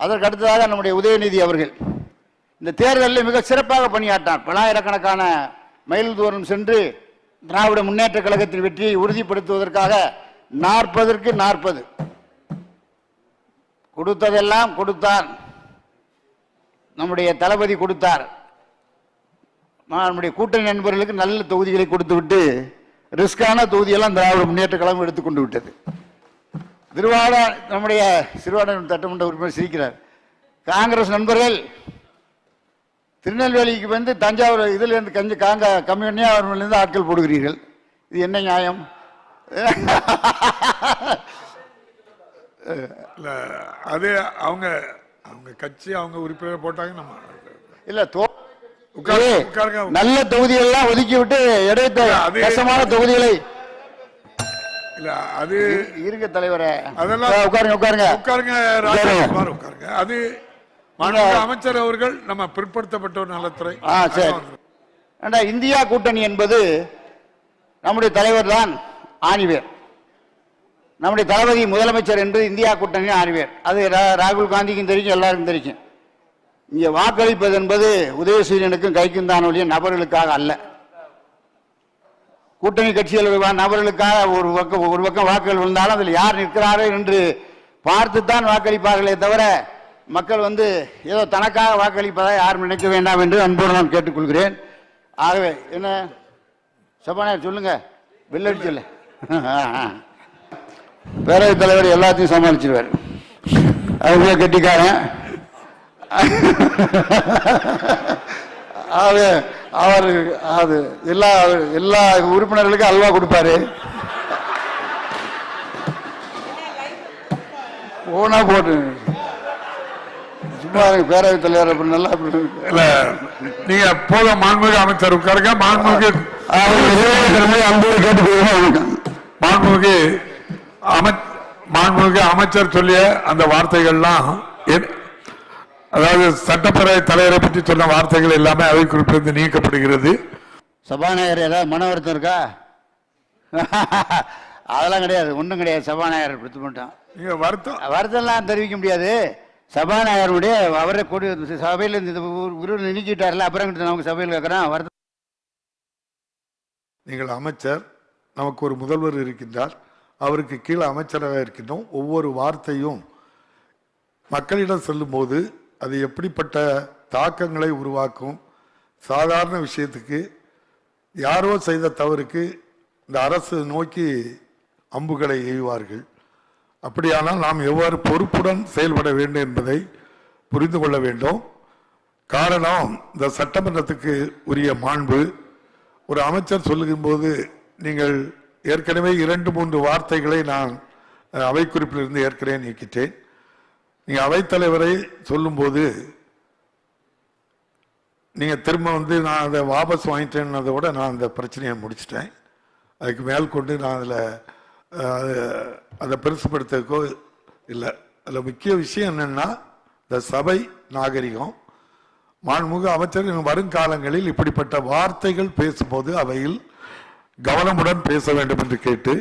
அதற்கு அடுத்ததாக நம்முடைய உதயநிதி அவர்கள் இந்த தேர்தலில் மிக சிறப்பாக பணியாற்றார். பல்லாயிரக்கணக்கான மைல் தூரம் சென்று திராவிட முன்னேற்ற கழகத்தின் வெற்றியை உறுதிப்படுத்துவதற்காக 40க்கு 40 கொடுத்ததெல்லாம் கொடுத்தார். நம்முடைய தளபதி கொடுத்தார். நம்முடைய கூட்டணி நண்பர்களுக்கு நல்ல தொகுதிகளை கொடுத்து விட்டு ரிஸ்கான தொகுதியெல்லாம் திராவிட முன்னேற்ற கழகம் எடுத்துக்கொண்டு விட்டது. நம்முடைய சிறுவாடம் சட்டமன்ற உறுப்பினர் சிரிக்கிறார். காங்கிரஸ் நண்பர்கள் திருநெல்வேலிக்கு வந்து தஞ்சாவூர் இதுல இருந்து கம்யூனியா ஆட்கள் போடுகிறீர்கள். இது என்ன நியாயம்? அது அவங்க அவங்க கட்சி அவங்க உறுப்பினர் போட்டாங்க. நம்ம இல்ல நல்ல தொகுதிகள் ஒதுக்கி விட்டு இடைத்த கஷ்டமான தொகுதிகளை இல்ல அது இருக்க தலைவரே அதெல்லாம் உட்காருங்க உட்காருங்க உட்காருங்க. அது அமைச்சர் அவர்கள் நம்ம பிற்படுத்தப்பட்டோர் நலத்துறை. இந்தியா கூட்டணி என்பது நம்முடைய தலைவர் தான் ஆணிவேர். நம்முடைய தளபதி முதலமைச்சர் என்பது இந்தியா கூட்டணி ஆணிவேர். அது ராகுல் காந்திக்கும் தெரியும், எல்லாருக்கும் தெரியும். இங்க வாக்களிப்பது என்பது உதயசூரியனுக்கும் கைக்கும் தான் ஒழிய நபர்களுக்காக அல்ல. கூட்டணி கட்சிகள் நபர்களுக்காக ஒரு பக்கம் வாக்குகள் விழுந்தாலும் அதில் யார் நிற்கிறார்கள் என்று பார்த்துத்தான் வாக்களிப்பார்களே தவிர மக்கள் ஏதோ தனக்காக வாக்களிப்பதாக யாரும் நினைக்க வேண்டாம் என்று அன்போடு நான் கேட்டுக்கொள்கிறேன். ஆகவே என்ன சபாநாயகர் சொல்லுங்க, வெள்ளடிச்சல பேரவைத் தலைவர் எல்லாத்தையும் சமாளிச்சிருவார். அவங்க கெட்டிக்காரன். அவர் அது எல்லா உறுப்பினர்களுக்கும் அல்வா கொடுப்பாரு. போனா போட்டு சும்மா பேரவைத் தலைவர் நல்லா நீங்க போக மாண்புமிகு அமைச்சர் உட்காருங்க. மாண்புமிகு மாண்புமிகு அமைச்சர் சொல்லிய அந்த வார்த்தைகள்லாம், அதாவது சட்டப்பேரவை தலைவரை பற்றி சொன்ன வார்த்தைகள் எல்லாமே அவை குறிப்பிலிருந்து நீக்கப்படுகிறது. சபாநாயகர் ஏதாவது மன வருத்தம் இருக்கா? அதெல்லாம் கிடையாது, ஒன்றும் கிடையாது. சபாநாயகர் கொடுத்து மாட்டான். வருத்தம்லாம் தெரிவிக்க முடியாது. சபாநாயகருடைய அவரை சபையில் இருந்து நீக்கிட்டார்ல, அப்புறம் அவங்க சபையில் கேட்கறான் வருத்தம். நீங்கள் அமைச்சர், நமக்கு ஒரு முதல்வர் இருக்கின்றார், அவருக்கு கீழே அமைச்சராக இருக்கின்றோம். ஒவ்வொரு வார்த்தையும் மக்களிடம் செல்லும் போது அது எப்படிப்பட்ட தாக்கங்களை உருவாக்கும். சாதாரண விஷயத்துக்கு யாரோ செய்த தவறுக்கு இந்த அரசு நோக்கி அம்புகளை எய்வார்கள். அப்படியானால் நாம் எவ்வாறு பொறுப்புடன் செயல்பட வேண்டும் என்பதை புரிந்து கொள்ள வேண்டும். காரணம், இந்த சட்டமன்றத்துக்கு உரிய மாண்பு. ஒரு அமைச்சர் சொல்லுகின்ற போது நீங்கள் ஏற்கனவே 2-3 வார்த்தைகளை நான் அவை குறிப்பிலிருந்து ஏற்கனவே நீக்கிட்டேன். நீங்க அவைத்தலைவரை சொல்லும்போது நீங்க திரும்ப நான் அதை வாபஸ் வாங்கிட்டேன்னதை விட நான் அந்த பிரச்சனையை முடிச்சிட்டேன். அதுக்கு மேல் கொண்டு நான் அதை பெருசுப்படுத்தக்கோ இல்லை. அதில் முக்கிய விஷயம் என்னன்னா, இந்த சபை நாகரிகம். மாண்புமிகு அமைச்சர் வருங்காலங்களில் இப்படிப்பட்ட வார்த்தைகள் பேசும்போது அவையில் கவனமுடன் பேச வேண்டும் என்று கேட்டு